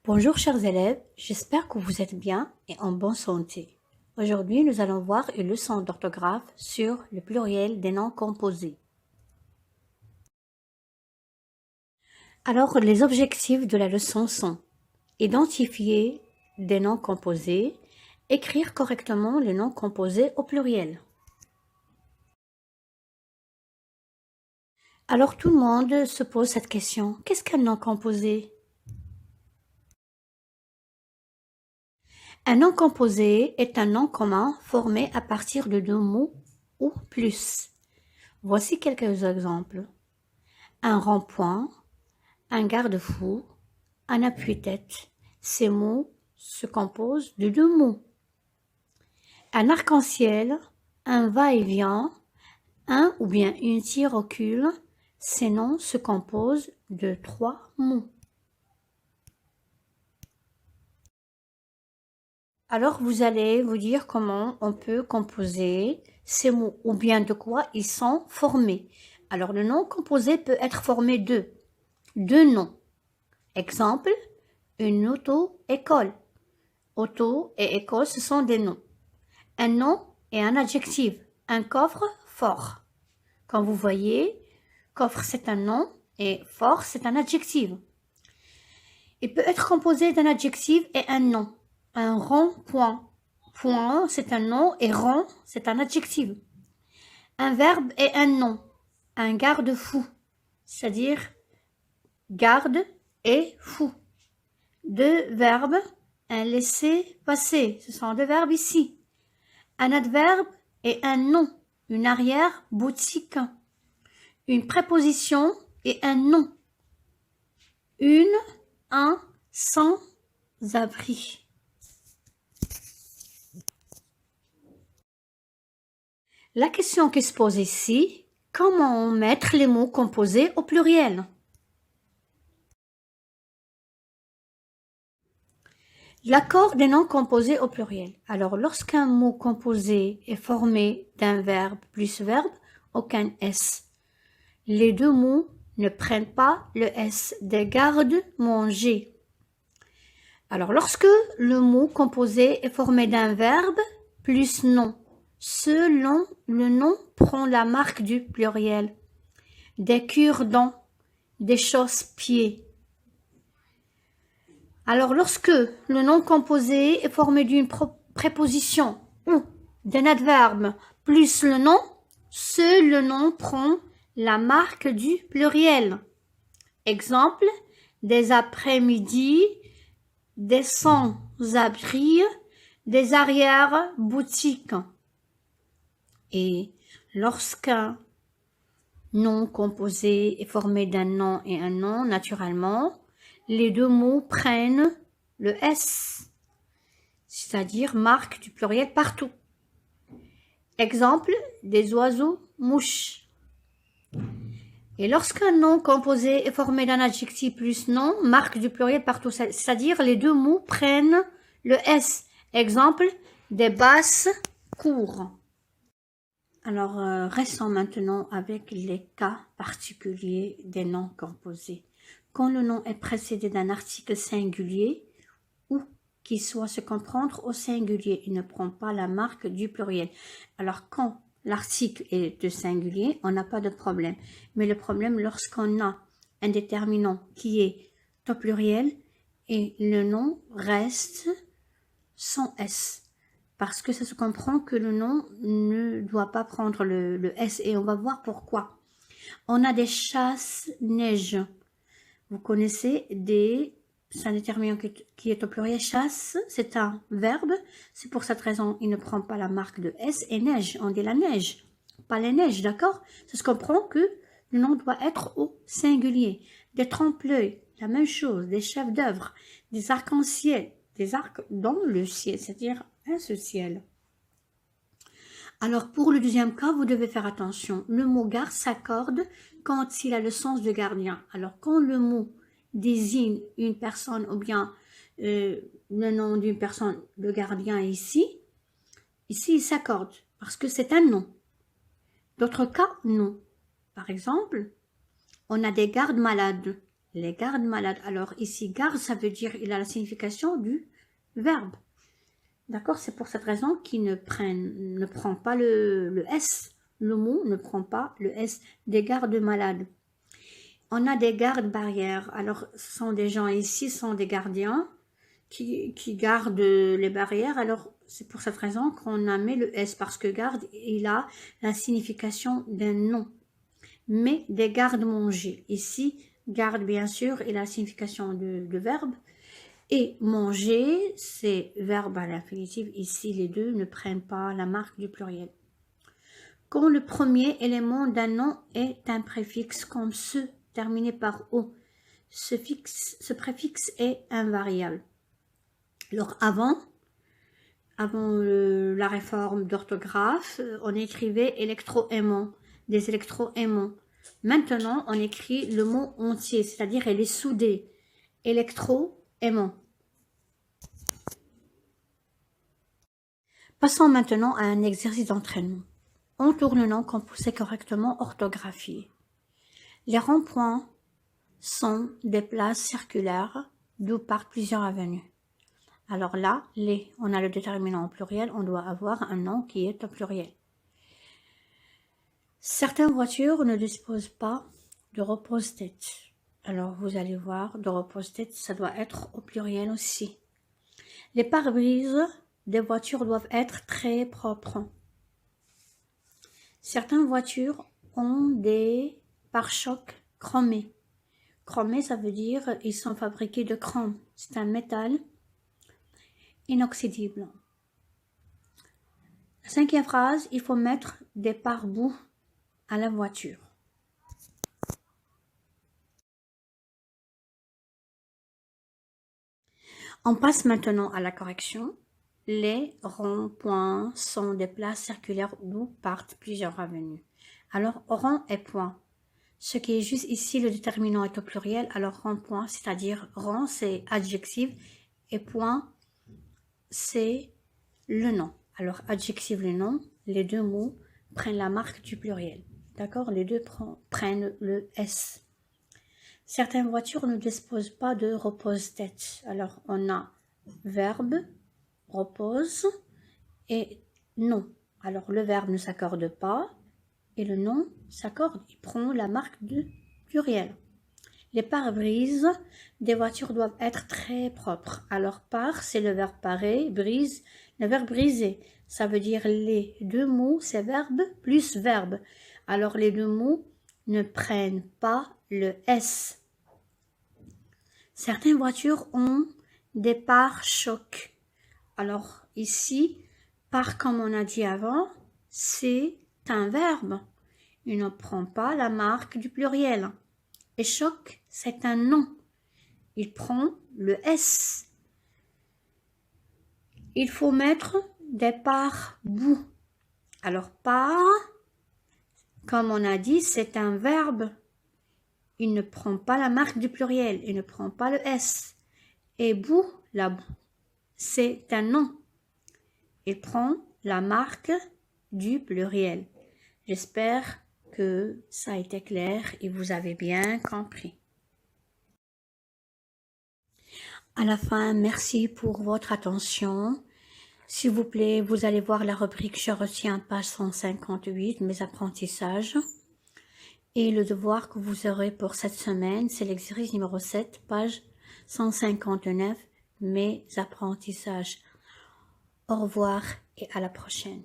Bonjour chers élèves, j'espère que vous êtes bien et en bonne santé. Aujourd'hui, nous allons voir une leçon d'orthographe sur le pluriel des noms composés. Alors, les objectifs de la leçon sont identifier des noms composés, écrire correctement les noms composés au pluriel. Alors, tout le monde se pose cette question, qu'est-ce qu'un nom composé ? Un nom composé est un nom commun formé à partir de deux mots ou plus. Voici quelques exemples. Un rond-point, un garde-fou, un appuie-tête. Ces mots se composent de deux mots. Un arc-en-ciel, un va-et-vient, un ou bien une tire-recul. Ces noms se composent de trois mots. Alors, vous allez vous dire comment on peut composer ces mots ou bien de quoi ils sont formés. Alors, le nom composé peut être formé de deux noms. Exemple, une auto-école. Auto et école, ce sont des noms. Un nom et un adjectif. Un coffre fort. Comme vous voyez, coffre c'est un nom et fort c'est un adjectif. Il peut être composé d'un adjectif et un nom. Un rond-point. Point, c'est un nom et rond, c'est un adjectif. Un verbe et un nom. Un garde-fou, c'est-à-dire garde et fou. Deux verbes, un laisser-passer, ce sont deux verbes ici. Un adverbe et un nom, une arrière-boutique. Une préposition et un nom. Une, un, sans abri. La question qui se pose ici, comment mettre les mots composés au pluriel? L'accord des noms composés au pluriel. Alors, lorsqu'un mot composé est formé d'un verbe plus verbe, aucun S. Les deux mots ne prennent pas le S des garde-manger. Alors, lorsque le mot composé est formé d'un verbe plus nom, selon le nom prend la marque du pluriel. Des cure-dents, des chausse-pieds. Alors, lorsque le nom composé est formé d'une préposition ou d'un adverbe plus le nom, seul le nom prend la marque du pluriel. Exemple, des après-midi, des sans-abri, des arrière-boutiques. Et lorsqu'un nom composé est formé d'un nom et un nom, naturellement, les deux mots prennent le S, c'est-à-dire marque du pluriel partout. Exemple, des oiseaux, mouches. Et lorsqu'un nom composé est formé d'un adjectif plus nom, marque du pluriel partout, c'est-à-dire les deux mots prennent le S. Exemple, des basses cours. Alors, restons maintenant avec les cas particuliers des noms composés. Quand le nom est précédé d'un article singulier ou qu'il soit se comprendre au singulier, il ne prend pas la marque du pluriel. Alors, quand l'article est de singulier, on n'a pas de problème. Mais le problème, lorsqu'on a un déterminant qui est au pluriel et le nom reste sans S. Parce que ça se comprend que le nom ne doit pas prendre le S et on va voir pourquoi. On a des chasse-neige. Vous connaissez c'est un déterminant qui est au pluriel. Chasse, c'est un verbe. C'est pour cette raison il ne prend pas la marque de S. Et neige, on dit la neige, pas les neiges, d'accord? Ça se comprend que le nom doit être au singulier. Des trompe-l'œil, la même chose. Des chefs d'œuvre, des arcs-en-ciel, des arcs dans le ciel, c'est-à-dire ce ciel. Alors, pour le deuxième cas, vous devez faire attention. Le mot garde s'accorde quand il a le sens de gardien. Alors, quand le mot désigne une personne ou bien le nom d'une personne, le gardien ici il s'accorde parce que c'est un nom. D'autres cas, non. Par exemple, on a des gardes malades. les gardes malades. Alors ici, garde, ça veut dire, il a la signification du verbe. D'accord? C'est pour cette raison qu'il ne prend pas le S. Le mot ne prend pas le S. Des gardes malades. On a des gardes barrières. Alors, ce sont des gens ici, ce sont des gardiens qui gardent les barrières. Alors, c'est pour cette raison qu'on a mis le S, parce que garde, il a la signification d'un nom. Mais des gardes-manger. Ici, garde, bien sûr, il a la signification de verbe. Et manger, c'est verbe à l'infinitif. Ici, les deux ne prennent pas la marque du pluriel. Quand le premier élément d'un nom est un préfixe, comme ce terminé par O, ce préfixe est invariable. Alors avant la réforme d'orthographe, on écrivait électroaimant, des électroaimants. Maintenant, on écrit le mot entier, c'est-à-dire elle est soudée. Électroaimant. Passons maintenant à un exercice d'entraînement. Entoure le nom composé correctement orthographié. Les ronds-points sont des places circulaires d'où partent plusieurs avenues. Alors là, on a le déterminant au pluriel, on doit avoir un nom qui est au pluriel. Certaines voitures ne disposent pas de repose-tête. Alors vous allez voir, de repose-tête, ça doit être au pluriel aussi. Les pare-brises des voitures doivent être très propres. Certaines voitures ont des pare-chocs chromés. Chromé, ça veut dire ils sont fabriqués de chrome. C'est un métal inoxydable. La cinquième phrase, il faut mettre des pare-boues à la voiture. On passe maintenant à la correction. Les ronds-points sont des places circulaires d'où partent plusieurs avenues. Alors, rond et point. Ce qui est juste ici, le déterminant est au pluriel. Alors, rond-point, c'est-à-dire rond, c'est adjectif et point, c'est le nom. Alors, adjectif, le nom, les deux mots prennent la marque du pluriel. D'accord? Les deux prennent le S. Certaines voitures ne disposent pas de repose-tête. Alors, on a verbe, repose et nom. Alors, le verbe ne s'accorde pas et le nom s'accorde. Il prend la marque du pluriel. Les pare-brises des voitures doivent être très propres. Alors, pare, c'est le verbe parer, brise, le verbe briser. Ça veut dire les deux mots, c'est verbe plus verbe. Alors, les deux mots ne prennent pas le S. Certaines voitures ont des pare-chocs. Alors, ici, pare, comme on a dit avant, c'est un verbe. Il ne prend pas la marque du pluriel. Et choc, c'est un nom. Il prend le S. Il faut mettre des pare-boues. Alors, pare, comme on a dit, c'est un verbe. Il ne prend pas la marque du pluriel. Il ne prend pas le S. Et boue, la boue, c'est un nom. Il prend la marque du pluriel. J'espère que ça a été clair et vous avez bien compris. À la fin, merci pour votre attention. S'il vous plaît, vous allez voir la rubrique « Je retiens » page 158, mes apprentissages. Et le devoir que vous aurez pour cette semaine, c'est l'exercice numéro 7, page 159, mes apprentissages. Au revoir et à la prochaine.